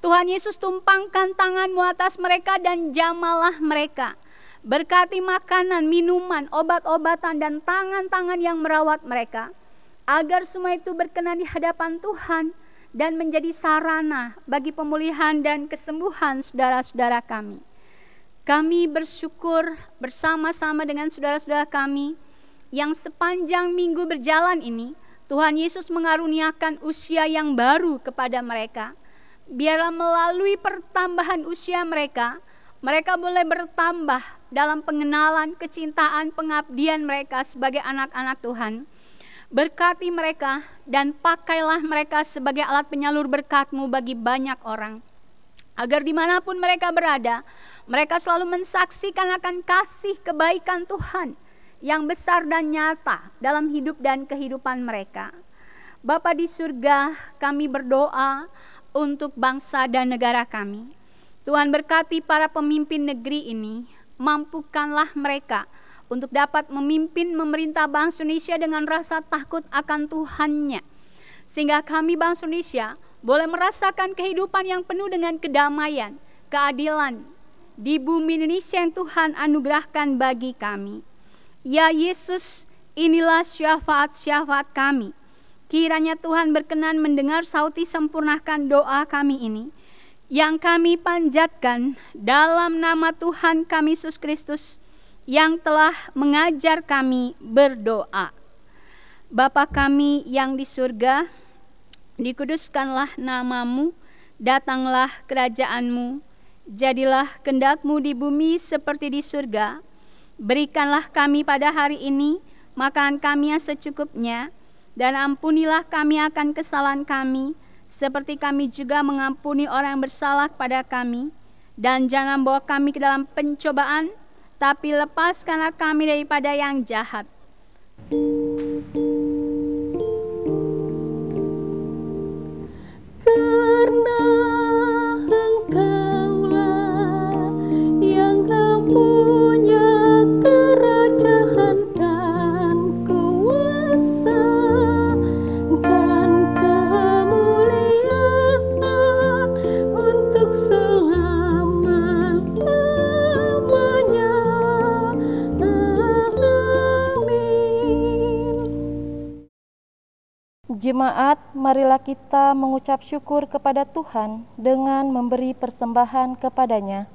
Tuhan Yesus, tumpangkan tangan-Mu atas mereka dan jamalah mereka. Berkati makanan, minuman, obat-obatan, dan tangan-tangan yang merawat mereka, agar semua itu berkenan di hadapan Tuhan dan menjadi sarana bagi pemulihan dan kesembuhan saudara-saudara kami. Kami bersyukur bersama-sama dengan saudara-saudara kami yang sepanjang minggu berjalan ini, Tuhan Yesus mengaruniakan usia yang baru kepada mereka. Biarlah melalui pertambahan usia mereka, mereka boleh bertambah dalam pengenalan, kecintaan, pengabdian mereka sebagai anak-anak Tuhan. Berkati mereka dan pakailah mereka sebagai alat penyalur berkat-Mu bagi banyak orang. Agar dimanapun mereka berada, mereka selalu mensaksikan akan kasih kebaikan Tuhan yang besar dan nyata dalam hidup dan kehidupan mereka. Bapa di surga, kami berdoa untuk bangsa dan negara kami. Tuhan berkati para pemimpin negeri ini, mampukanlah mereka untuk dapat memimpin memerintah bangsa Indonesia dengan rasa takut akan Tuhannya. Sehingga kami bangsa Indonesia boleh merasakan kehidupan yang penuh dengan kedamaian, keadilan di bumi Indonesia yang Tuhan anugerahkan bagi kami. Ya Yesus, inilah syafaat-syafaat kami. Kiranya Tuhan berkenan mendengar sauti sempurnakan doa kami ini, yang kami panjatkan dalam nama Tuhan kami Yesus Kristus, yang telah mengajar kami berdoa. Bapa kami yang di surga, dikuduskanlah nama-Mu, datanglah kerajaan-Mu, jadilah kehendak-Mu di bumi seperti di surga. Berikanlah kami pada hari ini makanan kami yang secukupnya, dan ampunilah kami akan kesalahan kami, seperti kami juga mengampuni orang yang bersalah kepada kami. Dan jangan bawa kami ke dalam pencobaan, tapi lepaskanlah kami daripada yang jahat. Karena Engkaulah yang mempunyai kerajaan dan kuasa dan kemuliaan untuk selama-lamanya. Amin. Jemaat, marilah kita mengucap syukur kepada Tuhan dengan memberi persembahan kepadanya.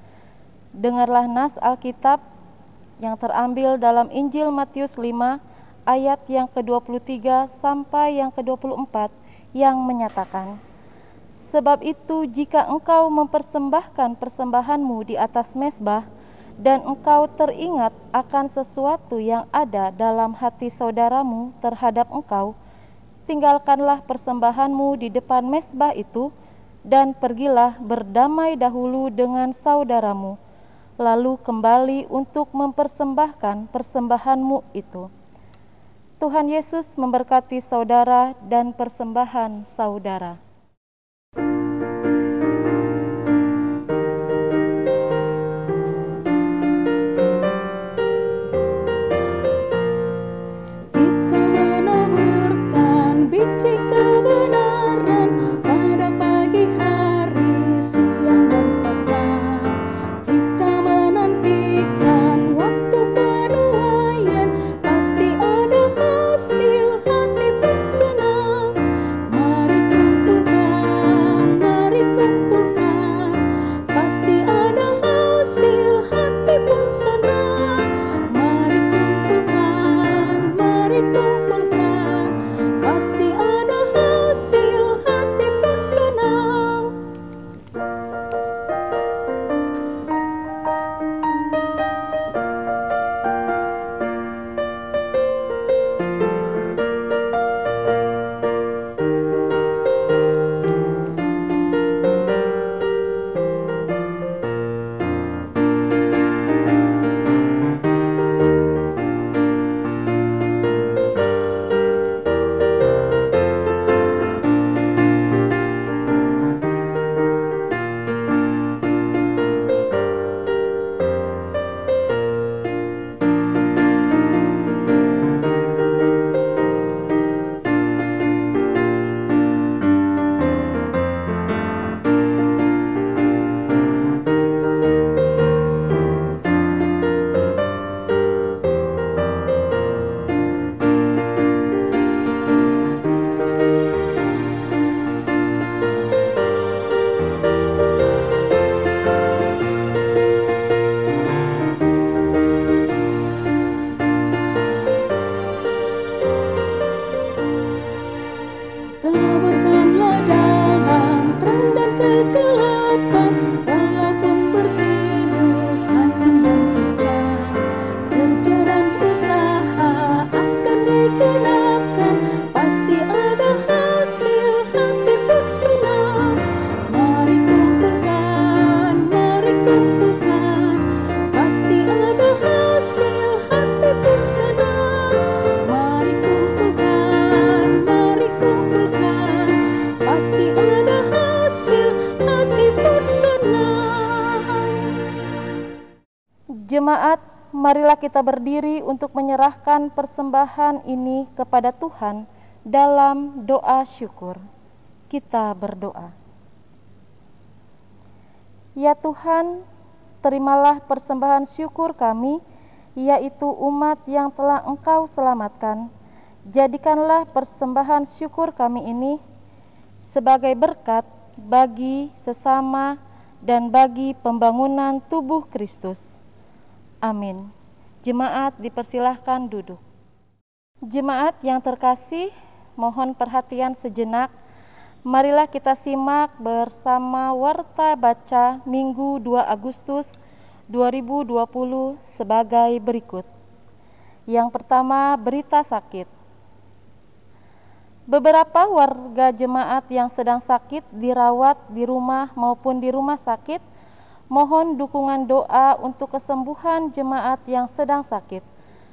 Dengarlah nas Alkitab yang terambil dalam Injil Matius 5 ayat yang ke-23 sampai yang ke-24 yang menyatakan, "Sebab itu jika engkau mempersembahkan persembahanmu di atas mezbah, dan engkau teringat akan sesuatu yang ada dalam hati saudaramu terhadap engkau, tinggalkanlah persembahanmu di depan mezbah itu, dan pergilah berdamai dahulu dengan saudaramu, lalu kembali untuk mempersembahkan persembahanmu itu." Tuhan Yesus memberkati saudara dan persembahan saudara. Kita menaburkan biji kebenaran pada pagi hari, siang dan petang. Kita menantikan waktu penuaian, pasti ada hasil, hati pun senang. Mari tuntun Jemaat, marilah kita berdiri untuk menyerahkan persembahan ini kepada Tuhan dalam doa syukur. Kita berdoa. Ya Tuhan, terimalah persembahan syukur kami, yaitu umat yang telah Engkau selamatkan. Jadikanlah persembahan syukur kami ini sebagai berkat bagi sesama dan bagi pembangunan tubuh Kristus. Amin. Jemaat dipersilahkan duduk. Jemaat yang terkasih, mohon perhatian sejenak. Marilah kita simak bersama Warta Baca Minggu 2 Agustus 2020 sebagai berikut. Yang pertama, berita sakit. Beberapa warga jemaat yang sedang sakit dirawat di rumah maupun di rumah sakit. Mohon dukungan doa untuk kesembuhan jemaat yang sedang sakit.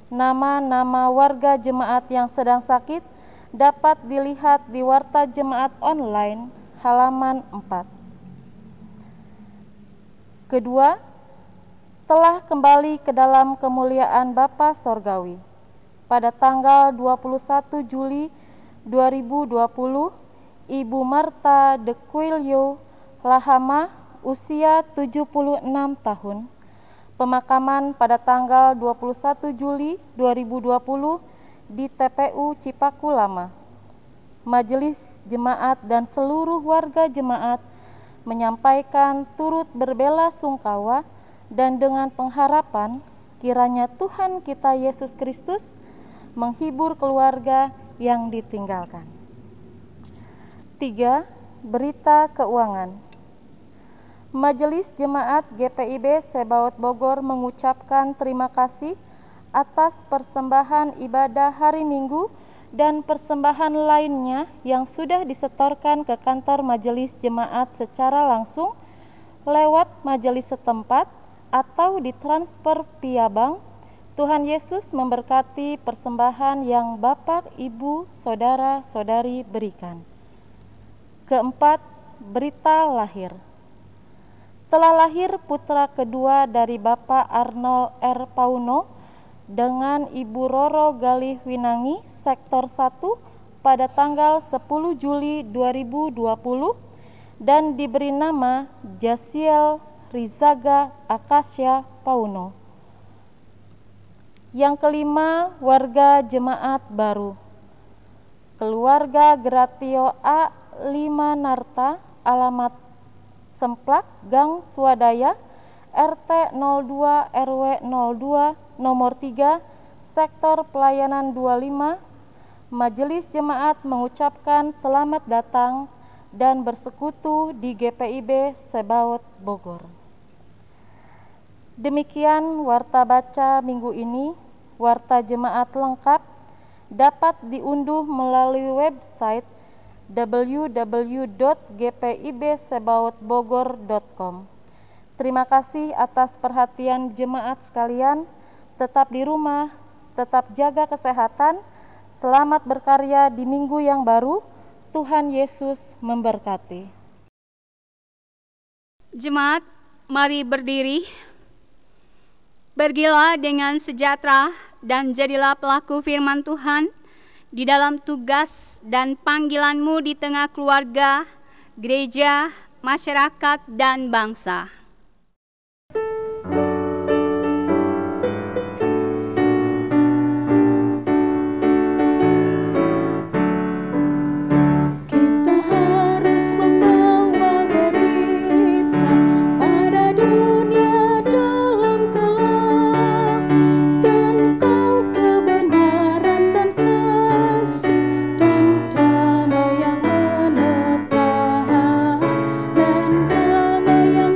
Nama-nama warga jemaat yang sedang sakit dapat dilihat di Warta Jemaat Online halaman 4. Kedua, telah kembali ke dalam kemuliaan Bapa Sorgawi. Pada tanggal 21 Juli 2020, Ibu Marta de Quilio Lahama, usia 76 tahun. Pemakaman pada tanggal 21 Juli 2020 di TPU Cipaku Lama. Majelis jemaat dan seluruh warga jemaat menyampaikan turut berbelasungkawa dan dengan pengharapan kiranya Tuhan kita Yesus Kristus menghibur keluarga yang ditinggalkan. 3. Berita keuangan. Majelis Jemaat GPIB Sebaot Bogor mengucapkan terima kasih atas persembahan ibadah hari Minggu dan persembahan lainnya yang sudah disetorkan ke kantor majelis jemaat secara langsung, lewat majelis setempat, atau ditransfer via bank. Tuhan Yesus memberkati persembahan yang Bapak, Ibu, Saudara-saudari berikan. Keempat, berita lahir. Telah lahir putra kedua dari Bapak Arnold R. Pauno dengan Ibu Roro Galih Winangi, Sektor 1, pada tanggal 10 Juli 2020 dan diberi nama Jasiel Rizaga Akasya Pauno. Yang kelima, warga jemaat baru. Keluarga Gratio A. 5 Narta, alamat Semplak, Gang Swadaya, RT 02 RW 02 nomor 3, Sektor Pelayanan 25, Majelis Jemaat mengucapkan selamat datang dan bersekutu di GPIB Sebaot Bogor. Demikian Warta Baca Minggu ini. Warta Jemaat lengkap dapat diunduh melalui website www.gpibsebaotbogor.com. Terima kasih atas perhatian jemaat sekalian. Tetap di rumah, tetap jaga kesehatan. Selamat berkarya di minggu yang baru. Tuhan Yesus memberkati. Jemaat, mari berdiri. Pergilah dengan sejahtera dan jadilah pelaku firman Tuhan di dalam tugas dan panggilanmu di tengah keluarga, gereja, masyarakat, dan bangsa. Damai yang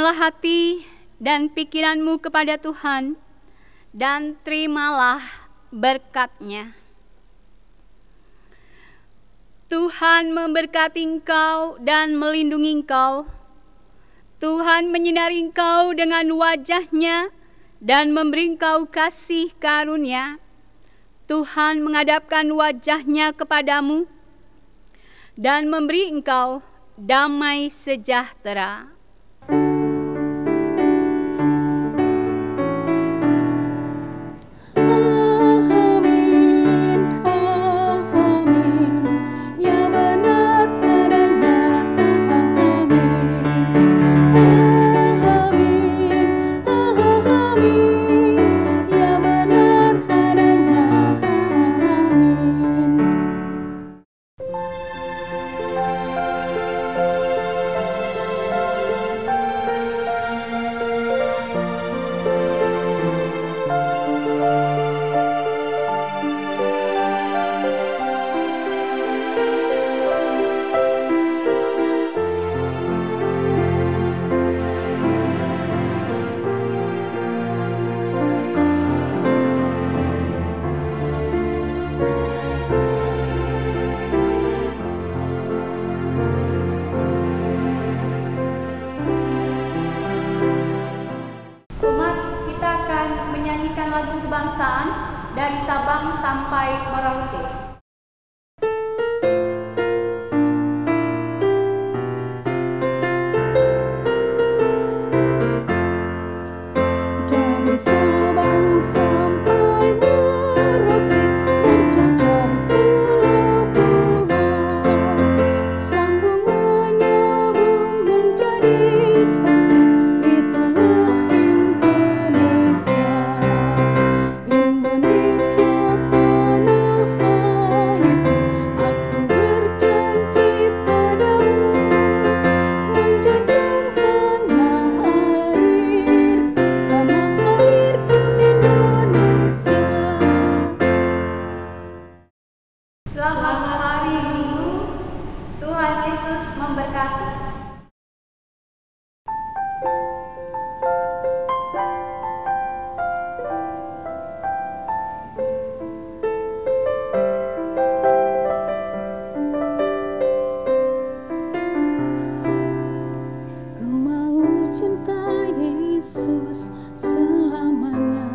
Tundukkanlah hati dan pikiranmu kepada Tuhan, dan terimalah berkat-Nya. Tuhan memberkati engkau dan melindungi engkau. Tuhan menyinari engkau dengan wajah-Nya dan memberi engkau kasih karunia. Tuhan menghadapkan wajah-Nya kepadamu dan memberi engkau damai sejahtera. Menyanyikan lagu kebangsaan dari Sabang sampai Merauke. Dari Sabang sampai Merauke berjajar pulau-pulau, sambung menyambung menjadi satu, itulah Indonesia. Indonesia tanah airku, aku berjanji padamu, menjajah tanah airku Indonesia. Selamat hari Minggu, Tuhan Yesus memberkati. Ku mau cinta Yesus selamanya.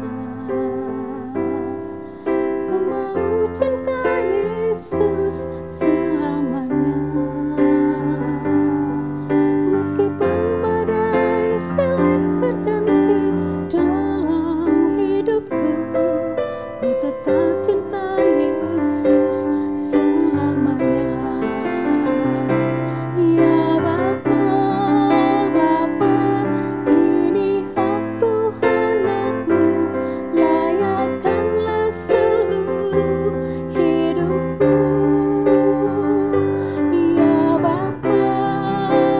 Ku mau cinta Yesus selamanya. Meskipun badai silih berganti dalam hidupku, ku tetap cinta Yesus selamanya. Ya Bapa, Bapa, ini hak Tuhan anakmu, layakkanlah seluruh hidupku. Ya Bapa,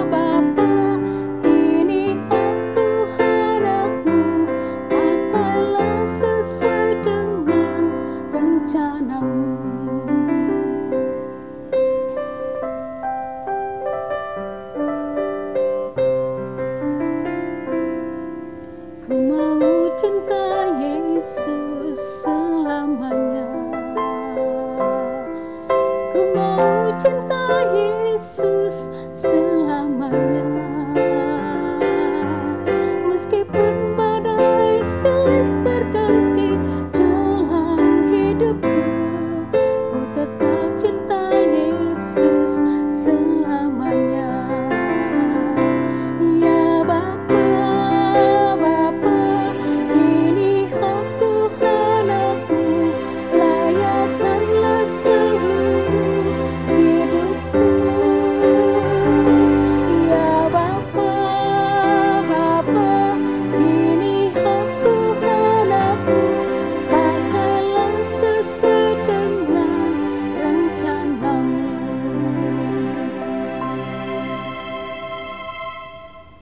Bapa, ini hak Tuhan anakmu, pakailah sesuai dengan rencanamu. Ku mau cinta Yesus selamanya. Ku mau cinta Yesus